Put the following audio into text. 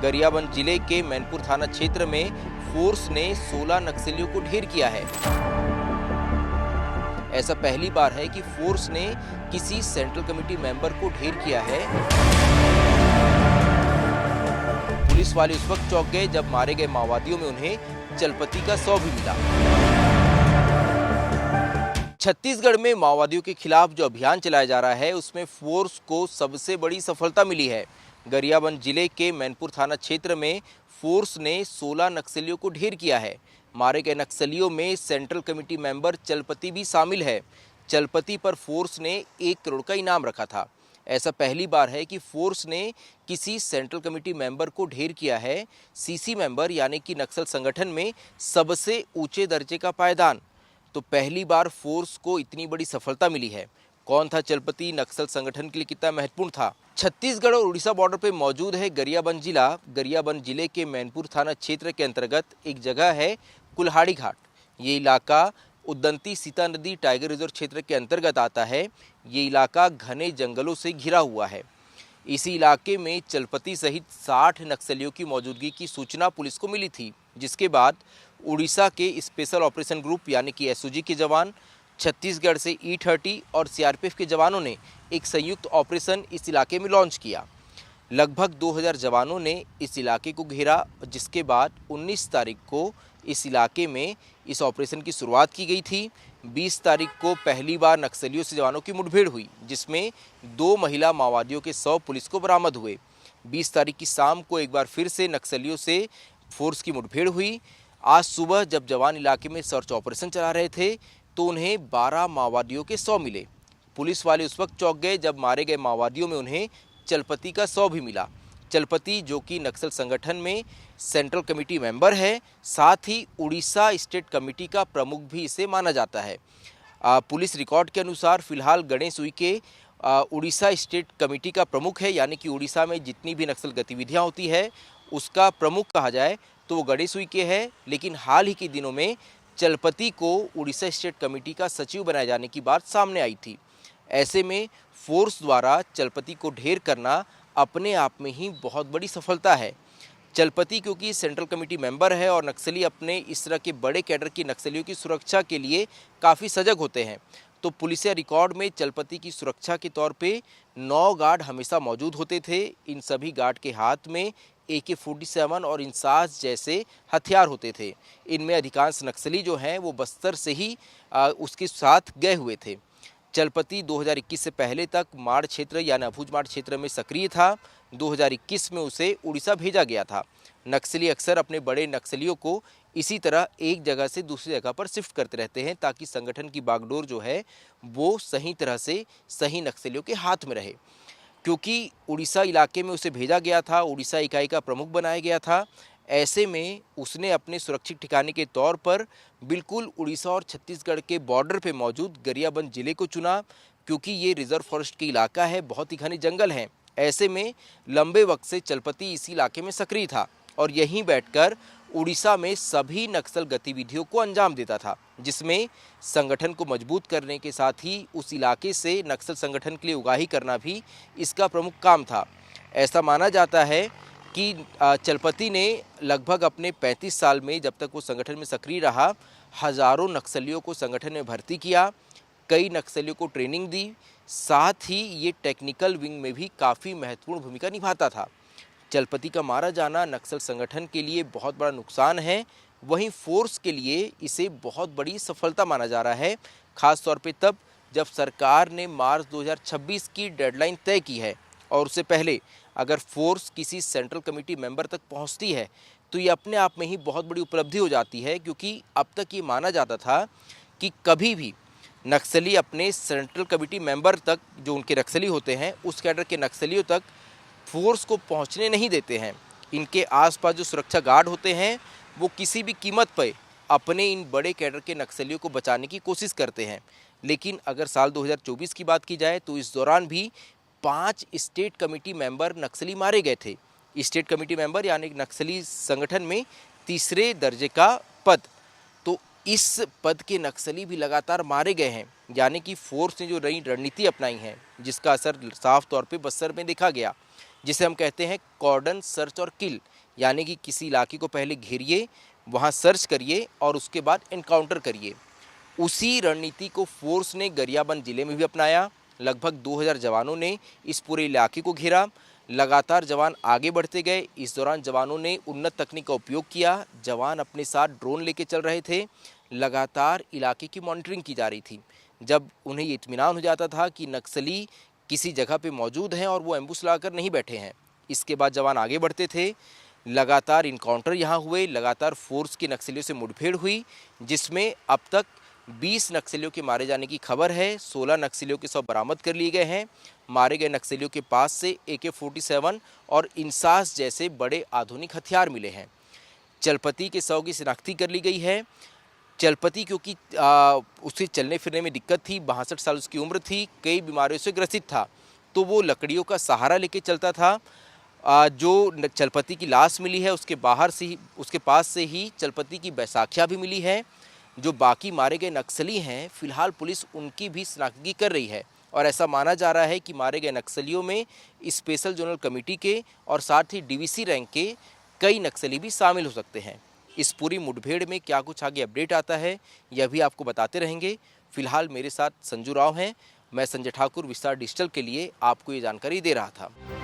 गरियाबंद जिले के मैनपुर थाना क्षेत्र में फोर्स ने 16 नक्सलियों को ढेर किया है। ऐसा पहली बार है कि फोर्स ने किसी सेंट्रल कमेटी मेंबर को ढेर किया है। पुलिस वाले उस वक्त चौंक गए जब मारे गए माओवादियों में उन्हें चलपति का 100 भी मिला। छत्तीसगढ़ में माओवादियों के खिलाफ जो अभियान चलाया जा रहा है उसमें फोर्स को सबसे बड़ी सफलता मिली है। गरियाबंद जिले के मैनपुर थाना क्षेत्र में फोर्स ने 16 नक्सलियों को ढेर किया है। मारे गए नक्सलियों में सेंट्रल कमेटी मेंबर चलपति भी शामिल है। चलपति पर फोर्स ने 1 करोड़ का इनाम रखा था। ऐसा पहली बार है कि फोर्स ने किसी सेंट्रल कमेटी मेंबर को ढेर किया है। सीसी मेंबर यानी कि नक्सल संगठन में सबसे ऊंचे दर्जे का पायदान। तो पहली बार फोर्स को इतनी बड़ी सफलता मिली है। कौन था चलपति, नक्सल संगठन के लिए कितना महत्वपूर्ण था? छत्तीसगढ़ और उड़ीसा बॉर्डर पे मौजूद है गरियाबंद जिला। गरियाबंद जिले के मैनपुर थाना क्षेत्र के अंतर्गत एक जगह है कुल्हाड़ी घाट। ये इलाका उदंती सीता नदी टाइगर रिजर्व क्षेत्र के अंतर्गत आता है। ये इलाका घने जंगलों से घिरा हुआ है। इसी इलाके में चलपति सहित 60 नक्सलियों की मौजूदगी की सूचना पुलिस को मिली थी, जिसके बाद उड़ीसा के स्पेशल ऑपरेशन ग्रुप यानी कि एसओजी के जवान, छत्तीसगढ़ से E30 और सीआरपीएफ के जवानों ने एक संयुक्त ऑपरेशन इस इलाके में लॉन्च किया। लगभग 2000 जवानों ने इस इलाके को घेरा, जिसके बाद 19 तारीख को इस इलाके में इस ऑपरेशन की शुरुआत की गई थी। 20 तारीख को पहली बार नक्सलियों से जवानों की मुठभेड़ हुई, जिसमें 2 महिला माओवादियों के 100 पुलिस को बरामद हुए। 20 तारीख की शाम को एक बार फिर से नक्सलियों से फोर्स की मुठभेड़ हुई। आज सुबह जब जवान इलाके में सर्च ऑपरेशन चला रहे थे तो उन्हें 12 माओवादियों के 100 मिले। पुलिस वाले उस वक्त चौंक गए जब मारे गए माओवादियों में उन्हें चलपति का 100 भी मिला। चलपति जो कि नक्सल संगठन में सेंट्रल कमेटी मेंबर है, साथ ही उड़ीसा स्टेट कमेटी का प्रमुख भी इसे माना जाता है। पुलिस रिकॉर्ड के अनुसार फिलहाल गणेश उइके उड़ीसा स्टेट कमेटी का प्रमुख है, यानी कि उड़ीसा में जितनी भी नक्सल गतिविधियां होती है उसका प्रमुख कहा जाए तो वो गणेश उइके है। लेकिन हाल ही के दिनों में चलपति को उड़ीसा स्टेट कमेटी का सचिव बनाए जाने की बात सामने आई थी। ऐसे में फोर्स द्वारा चलपति को ढेर करना अपने आप में ही बहुत बड़ी सफलता है। चलपति क्योंकि सेंट्रल कमेटी मेंबर है और नक्सली अपने इस तरह के बड़े कैडर की नक्सलियों की सुरक्षा के लिए काफ़ी सजग होते हैं, तो पुलिसिया रिकॉर्ड में चलपति की सुरक्षा के तौर पे 9 गार्ड हमेशा मौजूद होते थे। इन सभी गार्ड के हाथ में AK-47 और इंसास जैसे हथियार होते थे। इनमें अधिकांश नक्सली जो हैं वो बस्तर से ही उसके साथ गए हुए थे। चलपति 2021 से पहले तक माड़ क्षेत्र यानी अबूझमाड़ क्षेत्र में सक्रिय था। 2021 में उसे उड़ीसा भेजा गया था। नक्सली अक्सर अपने बड़े नक्सलियों को इसी तरह एक जगह से दूसरी जगह पर शिफ्ट करते रहते हैं ताकि संगठन की बागडोर जो है वो सही तरह से सही नक्सलियों के हाथ में रहे। क्योंकि उड़ीसा इलाके में उसे भेजा गया था, उड़ीसा इकाई का प्रमुख बनाया गया था, ऐसे में उसने अपने सुरक्षित ठिकाने के तौर पर बिल्कुल उड़ीसा और छत्तीसगढ़ के बॉर्डर पे मौजूद गरियाबंद जिले को चुना, क्योंकि ये रिजर्व फॉरेस्ट की इलाका है, बहुत ही घने जंगल हैं। ऐसे में लंबे वक्त से चलपति इसी इलाके में सक्रिय था और यहीं बैठकर उड़ीसा में सभी नक्सल गतिविधियों को अंजाम देता था, जिसमें संगठन को मजबूत करने के साथ ही उस इलाके से नक्सल संगठन के लिए उगाही करना भी इसका प्रमुख काम था। ऐसा माना जाता है कि चलपति ने लगभग अपने 35 साल में, जब तक वो संगठन में सक्रिय रहा, हज़ारों नक्सलियों को संगठन में भर्ती किया, कई नक्सलियों को ट्रेनिंग दी, साथ ही ये टेक्निकल विंग में भी काफ़ी महत्वपूर्ण भूमिका निभाता था। चलपति का मारा जाना नक्सल संगठन के लिए बहुत बड़ा नुकसान है, वहीं फोर्स के लिए इसे बहुत बड़ी सफलता माना जा रहा है, खास तौर पे तब जब सरकार ने मार्च 2026 की डेडलाइन तय की है और उससे पहले अगर फोर्स किसी सेंट्रल कमेटी मेंबर तक पहुंचती है तो ये अपने आप में ही बहुत बड़ी उपलब्धि हो जाती है। क्योंकि अब तक ये माना जाता था कि कभी भी नक्सली अपने सेंट्रल कमेटी मेंबर तक, जो उनके नक्सली होते हैं, उस कैडर के नक्सलियों तक फोर्स को पहुंचने नहीं देते हैं। इनके आसपास जो सुरक्षा गार्ड होते हैं वो किसी भी कीमत पर अपने इन बड़े कैडर के नक्सलियों को बचाने की कोशिश करते हैं। लेकिन अगर साल 2024 की बात की जाए तो इस दौरान भी 5 स्टेट कमेटी मेंबर नक्सली मारे गए थे। स्टेट कमेटी मेंबर यानी नक्सली संगठन में तीसरे दर्जे का पद, तो इस पद के नक्सली भी लगातार मारे गए हैं। यानी कि फोर्स ने जो नई रणनीति अपनाई है जिसका असर साफ तौर पे बस्तर में देखा गया। जिसे हम कहते हैं कॉर्डन सर्च और किल, यानी कि किसी इलाके को पहले घेरिए, वहाँ सर्च करिए और उसके बाद एनकाउंटर करिए। उसी रणनीति को फोर्स ने गरियाबंद जिले में भी अपनाया। लगभग 2000 जवानों ने इस पूरे इलाके को घेरा। लगातार जवान आगे बढ़ते गए। इस दौरान जवानों ने उन्नत तकनीक का उपयोग किया। जवान अपने साथ ड्रोन लेके चल रहे थे। लगातार इलाके की मॉनिटरिंग की जा रही थी। जब उन्हें ये इत्मीनान हो जाता था कि नक्सली किसी जगह पे मौजूद हैं और वो एम्बुश लगाकर नहीं बैठे हैं, इसके बाद जवान आगे बढ़ते थे। लगातार इनकाउंटर यहाँ हुए, लगातार फोर्स के नक्सलियों से मुठभेड़ हुई, जिसमें अब तक 20 नक्सलियों के मारे जाने की खबर है। 16 नक्सलियों के शव बरामद कर लिए गए हैं। मारे गए नक्सलियों के पास से AK-47 और इंसास जैसे बड़े आधुनिक हथियार मिले हैं। चलपति के शव की शिनाख्ती कर ली गई है। चलपति क्योंकि उसे चलने फिरने में दिक्कत थी, 62 साल उसकी उम्र थी, कई बीमारियों से ग्रसित था, तो वो लकड़ियों का सहारा लेके चलता था। जो चलपति की लाश मिली है उसके बाहर से ही, उसके पास से ही चलपति की बैसाखियाँ भी मिली है। जो बाकी मारे गए नक्सली हैं, फिलहाल पुलिस उनकी भी शिनाख्ती कर रही है और ऐसा माना जा रहा है कि मारे गए नक्सलियों में स्पेशल जोनल कमेटी के और साथ ही DVC रैंक के कई नक्सली भी शामिल हो सकते हैं। इस पूरी मुठभेड़ में क्या कुछ आगे अपडेट आता है, यह भी आपको बताते रहेंगे। फिलहाल मेरे साथ संजू राव हैं। मैं संजय ठाकुर, विस्तार डिजिटल के लिए आपको ये जानकारी दे रहा था।